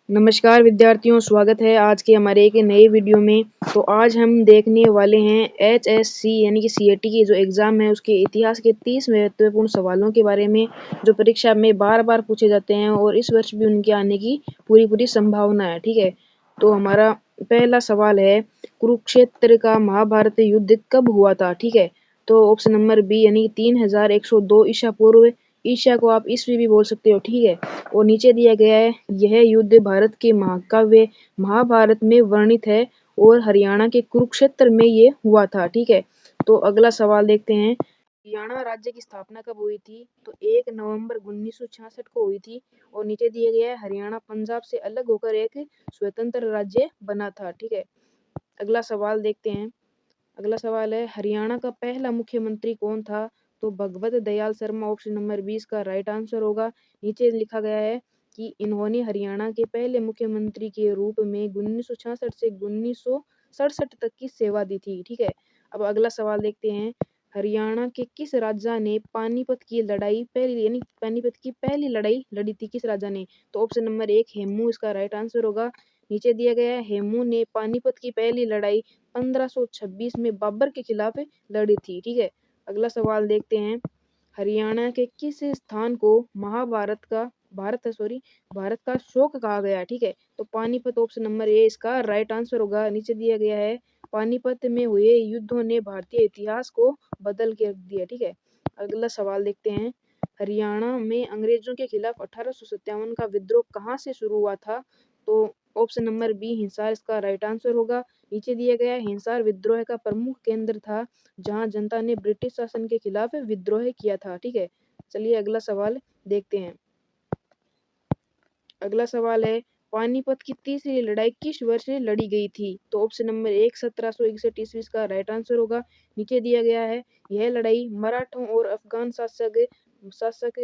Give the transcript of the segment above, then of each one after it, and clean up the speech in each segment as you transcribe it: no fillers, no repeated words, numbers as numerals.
नमस्कार विद्यार्थियों, स्वागत है आज के हमारे एक नए वीडियो में। तो आज हम देखने वाले हैं एचएससी यानी कि सीएटी की जो एग्ज़ाम है उसके इतिहास के 30 महत्वपूर्ण सवालों के बारे में, जो परीक्षा में बार बार पूछे जाते हैं और इस वर्ष भी उनके आने की पूरी संभावना है। ठीक है, तो हमारा पहला सवाल है, कुरुक्षेत्र का महाभारत युद्ध कब हुआ था? ठीक है, तो ऑप्शन नंबर बी यानी 3102 ईसा पूर्व। ईसा को आप ईस्वी भी बोल सकते हो। ठीक है, और नीचे दिया गया है, यह युद्ध भारत के महाकाव्य महाभारत में वर्णित है और हरियाणा के कुरुक्षेत्र में ये हुआ था। ठीक है, तो अगला सवाल देखते हैं, हरियाणा राज्य की स्थापना कब हुई थी? तो 1 नवंबर 1966 को हुई थी। और नीचे दिया गया है, हरियाणा पंजाब से अलग होकर एक स्वतंत्र राज्य बना था। ठीक है, अगला सवाल देखते हैं। अगला सवाल है, हरियाणा का पहला मुख्यमंत्री कौन था? तो भगवत दयाल शर्मा ऑप्शन नंबर 20 का राइट आंसर होगा। नीचे लिखा गया है कि इन्होंने हरियाणा के पहले मुख्यमंत्री के रूप में 1966 से 1967 तक की सेवा दी थी। ठीक है, अब अगला सवाल देखते हैं, हरियाणा के किस राजा ने पानीपत की लड़ाई पहली यानी पानीपत की पहली लड़ाई लड़ी थी? किस राजा ने? तो ऑप्शन नंबर 1 हेमू इसका राइट आंसर होगा। नीचे दिया गया है, हेमू ने पानीपत की पहली लड़ाई 1526 में बाबर के खिलाफ लड़ी थी। ठीक है, अगला सवाल देखते हैं, हरियाणा के किस स्थान को भारत का शोक कहा गया? ठीक है, तो पानीपत ऑप्शन नंबर ए इसका राइट आंसर होगा। नीचे दिया गया है, पानीपत में हुए युद्धों ने भारतीय इतिहास को बदल के रख दिया। ठीक है, अगला सवाल देखते हैं, हरियाणा में अंग्रेजों के खिलाफ 1857 का विद्रोह कहाँ से शुरू हुआ था? तो ऑप्शन नंबर बी हिसार इसका राइट आंसर होगा। नीचे दिया गया है, हिसार विद्रोह का प्रमुख केंद्र था जहां जनता ने ब्रिटिश शासन के खिलाफ विद्रोह किया था। ठीक है, चलिए अगला सवाल देखते हैं। अगला सवाल है, पानीपत की तीसरी लड़ाई किस वर्ष लड़ी गई थी? तो ऑप्शन नंबर 1 1761 ईस्वी का राइट आंसर होगा। नीचे दिया गया है, यह लड़ाई मराठों और अफगान शासक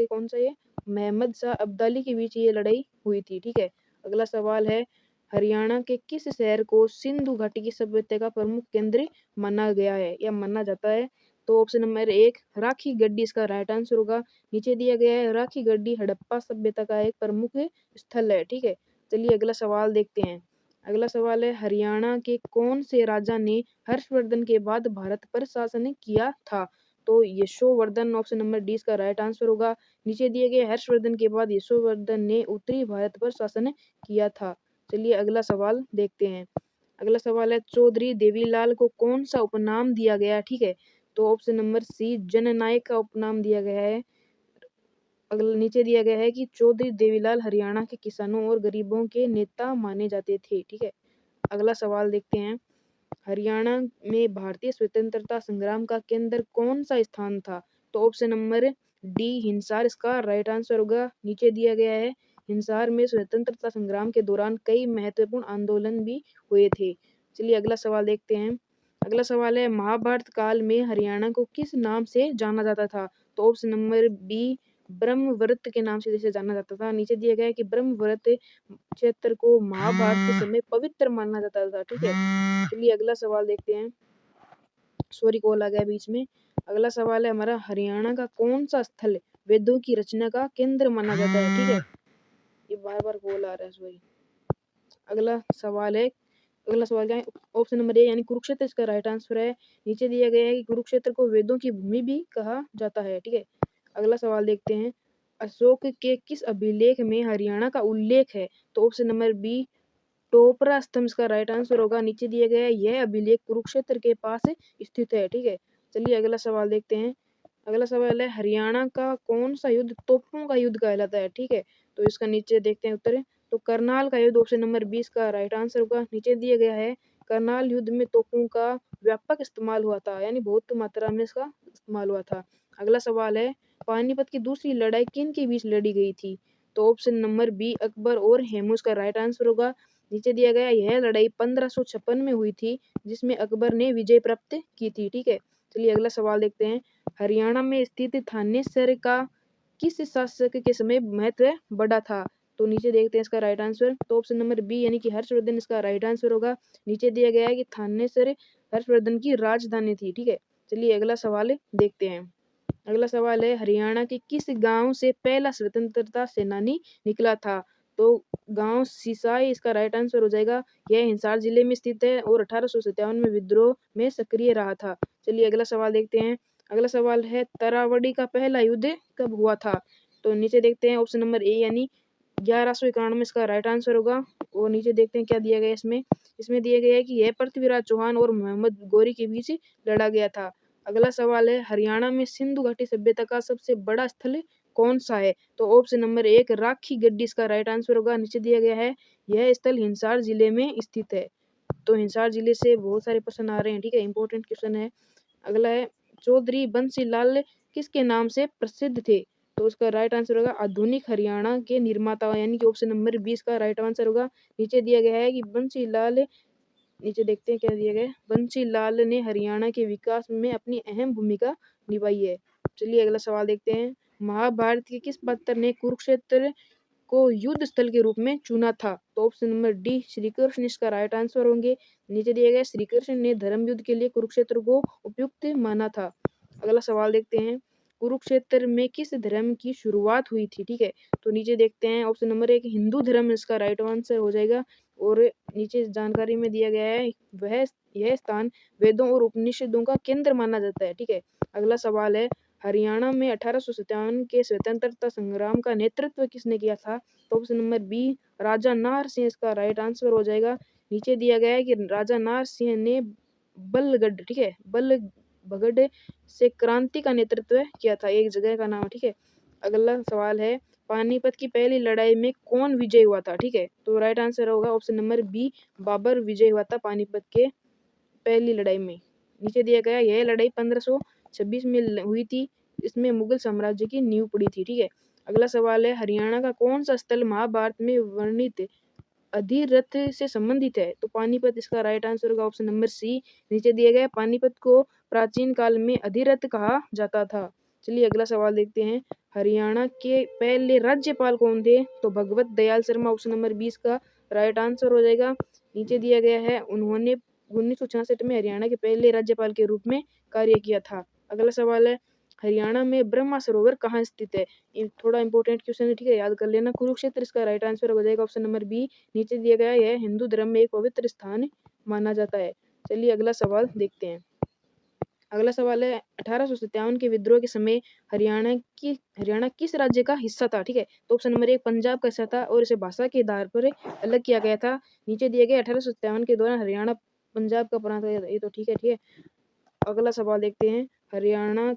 कौन सा ये महमद शाह अब्दाली के बीच ये लड़ाई हुई थी। ठीक है, अगला सवाल है, हरियाणा के किस शहर को सिंधु घाटी की सभ्यता का प्रमुख केंद्र माना गया है या माना जाता है? तो ऑप्शन नंबर 1 राखी गढ़ी इसका राइट आंसर होगा। नीचे दिया गया है, राखी गढ़ी हड़प्पा सभ्यता का एक प्रमुख स्थल है। ठीक है, चलिए अगला सवाल देखते हैं। अगला सवाल है, हरियाणा के कौन से राजा ने हर्षवर्धन के बाद भारत पर शासन किया था? तो यशोवर्धन ऑप्शन नंबर डी इसका राइट आंसर होगा। नीचे दिए गए, हर्षवर्धन के बाद यशोवर्धन ने उत्तरी भारत पर शासन किया था। चलिए अगला सवाल देखते हैं। अगला सवाल है, चौधरी देवीलाल को कौन सा उपनाम दिया गया? ठीक है, तो ऑप्शन नंबर सी जननायक का उपनाम दिया गया है। अगला नीचे दिया गया है कि चौधरी देवीलाल हरियाणा के किसानों और गरीबों के नेता माने जाते थे। ठीक है, अगला सवाल देखते हैं, हरियाणा में भारतीय स्वतंत्रता संग्राम का केंद्र कौन सा स्थान था? तो ऑप्शन नंबर डी हिसार इसका राइट आंसर होगा। नीचे दिया गया है, हिसार में स्वतंत्रता संग्राम के दौरान कई महत्वपूर्ण आंदोलन भी हुए थे। चलिए अगला सवाल देखते हैं। अगला सवाल है, महाभारत काल में हरियाणा को किस नाम से जाना जाता था? तो ऑप्शन नंबर बी ब्रह्मवृत के नाम से जैसे जाना जाता था। नीचे दिया गया है कि ब्रह्मवृत क्षेत्र को महाभारत के समय पवित्र माना जाता था। ठीक है, चलिए अगला सवाल देखते हैं। सॉरी कॉल आ गया बीच में। अगला सवाल है हमारा, हरियाणा का कौन सा स्थल वेदों की रचना का केंद्र माना जाता है? ठीक है, ये बार बार कॉल आ रहा है, सॉरी। अगला सवाल है, अगला सवाल क्या है? ऑप्शन नंबर ए यानी कुरुक्षेत्र इसका राइट आंसर है। नीचे दिया गया है कि कुरुक्षेत्र को वेदों की भूमि भी कहा जाता है। ठीक है, अगला सवाल देखते हैं, अशोक के किस अभिलेख में हरियाणा का उल्लेख है? तो ऑप्शन नंबर बी टोपरा स्तंभ इसका राइट आंसर होगा। नीचे दिया गया है, यह अभिलेख कुरुक्षेत्र के पास स्थित है। ठीक है, चलिए अगला सवाल देखते हैं। अगला सवाल है, हरियाणा का कौन सा युद्ध तोपों का युद्ध कहलाता है? ठीक है, तो इसका नीचे देखते हैं उत्तर। तो करनाल का युद्ध ऑप्शन नंबर 20 का राइट आंसर होगा। नीचे दिया गया है, करनाल युद्ध में तोपों का व्यापक इस्तेमाल हुआ था यानी बहुत मात्रा में इसका इस्तेमाल हुआ था। अगला सवाल है, पानीपत की दूसरी लड़ाई किन के बीच लड़ी गई थी? तो ऑप्शन नंबर बी अकबर और हेमू का राइट आंसर होगा। नीचे दिया गया, यह लड़ाई 1556 में हुई थी जिसमें अकबर ने विजय प्राप्त की थी। ठीक है, चलिए अगला सवाल देखते हैं, हरियाणा में स्थित थानेसर का किस शासक के समय महत्व बढ़ा था? तो नीचे देखते हैं इसका राइट आंसर। तो ऑप्शन नंबर बी यानी कि हर्षवर्धन इसका राइट आंसर होगा। नीचे दिया गया है कि थानेसर हर्षवर्धन की राजधानी थी। ठीक है, चलिए अगला सवाल देखते हैं। अगला सवाल है, हरियाणा के किस गांव से पहला स्वतंत्रता सेनानी निकला था? तो गांव सिसाई इसका राइट आंसर हो जाएगा। यह हिसार जिले में स्थित है और 1857 में विद्रोह में सक्रिय रहा था। चलिए अगला सवाल देखते हैं। अगला सवाल है तरावड़ी का पहला युद्ध कब हुआ था? तो नीचे देखते हैं ऑप्शन नंबर ए यानी 1191 में इसका राइट आंसर होगा। और नीचे देखते हैं क्या दिया गया इसमें। इसमें दिया गया है कि यह पृथ्वीराज चौहान और मोहम्मद गौरी के बीच लड़ा गया था। अगला सवाल है हरियाणा में सिंधु घाटी सभ्यता का सबसे बड़ा स्थल कौन सा है? तो ऑप्शन नंबर एक राखी गड्डी इसका राइट आंसर होगा। नीचे दिया गया है यह स्थल हिसार जिले में स्थित है। तो हिसार जिले से बहुत सारे प्रश्न आ रहे हैं, ठीक है, इंपॉर्टेंट क्वेश्चन है। अगला है चौधरी बंसी लाल किसके नाम से प्रसिद्ध थे? तो उसका राइट आंसर होगा आधुनिक हरियाणा के निर्माता, यानी कि ऑप्शन नंबर 20 का राइट आंसर होगा। नीचे दिया गया है कि बंसी लाल, नीचे देखते हैं क्या दिया गया है। बंसी लाल ने हरियाणा के विकास में अपनी अहम भूमिका निभाई है। चलिए अगला सवाल देखते हैं। महाभारत के किस पात्र ने कुरुक्षेत्र को युद्ध स्थल के रूप में चुना था? तो option number D Shri Krishna इसका राइट आंसर होंगे। नीचे दिया गया श्री कृष्ण ने धर्म युद्ध के लिए कुरुक्षेत्र को उपयुक्त माना था। अगला सवाल देखते हैं। कुरुक्षेत्र में किस धर्म की शुरुआत हुई थी? ठीक है, तो नीचे देखते हैं ऑप्शन नंबर एक हिंदू धर्म इसका राइट आंसर हो जाएगा। और नीचे जानकारी में दिया गया है वह यह स्थान वेदों और उपनिषदों का केंद्र माना जाता है। ठीक है, अगला सवाल है हरियाणा में 1857 के स्वतंत्रता संग्राम का नेतृत्व किसने किया था? तो ऑप्शन नंबर बी राजा नाहर सिंह इसका राइट आंसर हो जाएगा। नीचे दिया गया है कि राजा नाहर सिंह ने बलगढ़, ठीक है, बलभगढ़ से क्रांति का नेतृत्व किया था, एक जगह का नाम है। ठीक है, अगला सवाल है पानीपत की पहली लड़ाई में कौन विजय हुआ था? ठीक है, तो राइट आंसर होगा ऑप्शन नंबर बी बाबर विजय हुआ था पानीपत के पहली लड़ाई में। नीचे दिया गया यह लड़ाई 1526 में हुई थी। इसमें मुगल साम्राज्य की नींव पड़ी थी। ठीक है, अगला सवाल है हरियाणा का कौन सा स्थल महाभारत में वर्णित अधिरथ से संबंधित है? तो पानीपत इसका राइट आंसर होगा ऑप्शन नंबर सी। नीचे दिया गया पानीपत को प्राचीन काल में अधिरथ कहा जाता था। चलिए अगला सवाल देखते हैं। हरियाणा के पहले राज्यपाल कौन थे? तो भगवत दयाल शर्मा ऑप्शन नंबर 20 का राइट आंसर हो जाएगा। नीचे दिया गया है उन्होंने 1966 में हरियाणा के पहले राज्यपाल के रूप में कार्य किया था। अगला सवाल है हरियाणा में ब्रह्मा सरोवर कहाँ स्थित है? ये थोड़ा इंपॉर्टेंट क्वेश्चन है, ठीक है, याद कर लेना। कुरुक्षेत्र इसका राइट आंसर हो जाएगा ऑप्शन नंबर बी। नीचे दिया गया है हिंदू धर्म में एक पवित्र स्थान माना जाता है। चलिए अगला सवाल देखते हैं। अगला सवाल है 1857 के विद्रोह के समय हरियाणा किस राज्य का हिस्सा था? ठीक है, तो ऑप्शन नंबर एक पंजाब का हिस्सा था और इसे भाषा के आधार पर अलग किया गया था। नीचे दिए गए 1857 के दौरान हरियाणा पंजाब का प्रांत, ये तो ठीक है। ठीक है, अगला सवाल देखते हैं। हरियाणा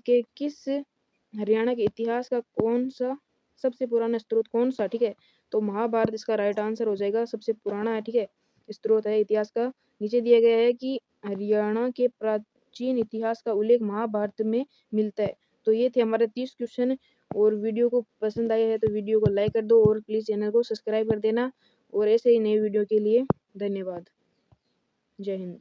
के इतिहास का कौन सा सबसे पुराना स्रोत कौन सा? ठीक है, तो महाभारत इसका राइट आंसर हो जाएगा, सबसे पुराना है। ठीक है, स्रोत है इतिहास का। नीचे दिया गया है कि हरियाणा के प्राचीन इतिहास का उल्लेख महाभारत में मिलता है। तो ये थे हमारे 30 क्वेश्चन। और वीडियो को पसंद आया है तो वीडियो को लाइक कर दो और प्लीज़ चैनल को सब्सक्राइब कर देना। और ऐसे ही नई वीडियो के लिए धन्यवाद। जय हिंद।